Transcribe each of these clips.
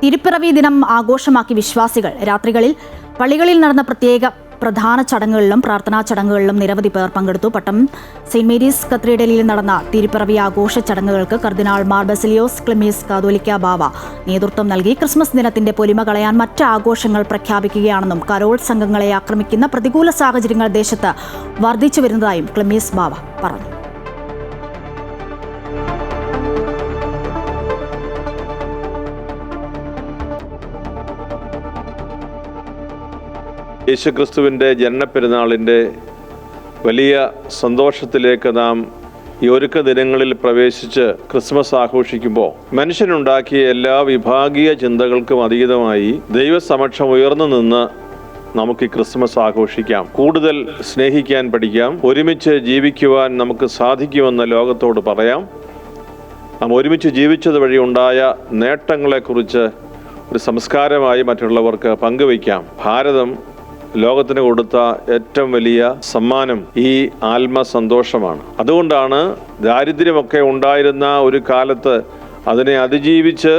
തിരുപ്പിറവി ദിനം ആഘോഷമാക്കി വിശ്വാസികൾ. രാത്രികളിൽ പള്ളികളിൽ നടന്ന പ്രധാന ചടങ്ങുകളിലും പ്രാർത്ഥനാ ചടങ്ങുകളിലും നിരവധി പേർ പങ്കെടുത്തു. പട്ടം സെന്റ് മേരീസ് കത്തീഡ്രലിൽ നടന്ന തിരുപ്പിറവി ആഘോഷ ചടങ്ങുകൾക്ക് കർദിനാൾ മാർ ബസേലിയോസ് ക്ലീമീസ് കാതോലിക്ക ബാവ നേതൃത്വം നൽകി. ക്രിസ്മസ് ദിനത്തിന്റെ പൊലിമ കളയാൻ മറ്റ് ആഘോഷങ്ങൾ പ്രഖ്യാപിക്കുകയാണെന്നും കരോൾ സംഘങ്ങളെ ആക്രമിക്കുന്ന പ്രതികൂല സാഹചര്യങ്ങൾ ദേശത്ത് വർദ്ധിച്ചു വരുന്നതായും ക്ലീമീസ് ബാവ പറഞ്ഞു. യേശുക്രിസ്തുവിൻ്റെ ജനനപ്പെരുന്നാളിൻ്റെ വലിയ സന്തോഷത്തിലേക്ക് നാം ഈ ഒരുക്ക ദിനങ്ങളിൽ പ്രവേശിച്ച് ക്രിസ്മസ് ആഘോഷിക്കുമ്പോൾ മനുഷ്യനുണ്ടാക്കിയ എല്ലാ വിഭാഗീയ ചിന്തകൾക്കും അതീതമായി ദൈവസമക്ഷം ഉയർന്നു നിന്ന് നമുക്ക് ഈ ക്രിസ്മസ് ആഘോഷിക്കാം. കൂടുതൽ സ്നേഹിക്കാൻ പഠിക്കാം. ഒരുമിച്ച് ജീവിക്കുവാൻ നമുക്ക് സാധിക്കുമെന്ന് ലോകത്തോട് പറയാം. നാം ഒരുമിച്ച് ജീവിച്ചത് വഴി ഉണ്ടായ നേട്ടങ്ങളെക്കുറിച്ച് ഒരു സംസ്കാരമായി മറ്റുള്ളവർക്ക് പങ്കുവയ്ക്കാം. ഭാരതം ലോകത്തിന് കൊടുത്ത ഏറ്റവും വലിയ സമ്മാനം ഈ ആത്മസന്തോഷമാണ്. അതുകൊണ്ടാണ് ദാരിദ്ര്യമൊക്കെ ഉണ്ടായിരുന്ന ഒരു കാലത്ത് അതിനെ അതിജീവിച്ച്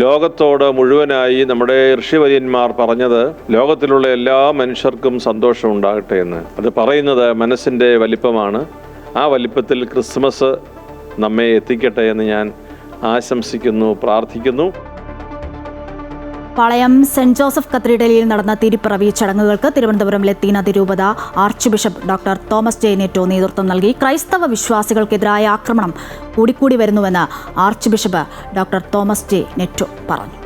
ലോകത്തോട് മുഴുവനായി നമ്മുടെ ഋഷിവര്യന്മാർ പറഞ്ഞത് ലോകത്തിലുള്ള എല്ലാ മനുഷ്യർക്കും സന്തോഷം ഉണ്ടാകട്ടെ എന്ന്. അത് പറയുന്നത് മനസ്സിൻ്റെ വലിപ്പമാണ്. ആ വലിപ്പത്തിൽ ക്രിസ്മസ് നമ്മെ എത്തിക്കട്ടെ എന്ന് ഞാൻ ആശംസിക്കുന്നു, പ്രാർത്ഥിക്കുന്നു. പാളയം സെന്റ് ജോസഫ് കത്തീഡ്രലിൽ നടന്ന തിരുപ്പിറവി ചടങ്ങുകൾക്ക് തിരുവനന്തപുരം ലത്തീൻ അതിരൂപത archbishop doctor Thomas J Netto നേതൃത്വം നൽകി. ക്രൈസ്തവ വിശ്വാസികൾക്കെതിരായ ആക്രമണം കൂടിക്കൂടി വരുന്നുവെന്ന് archbishop doctor Thomas J Netto പറഞ്ഞു.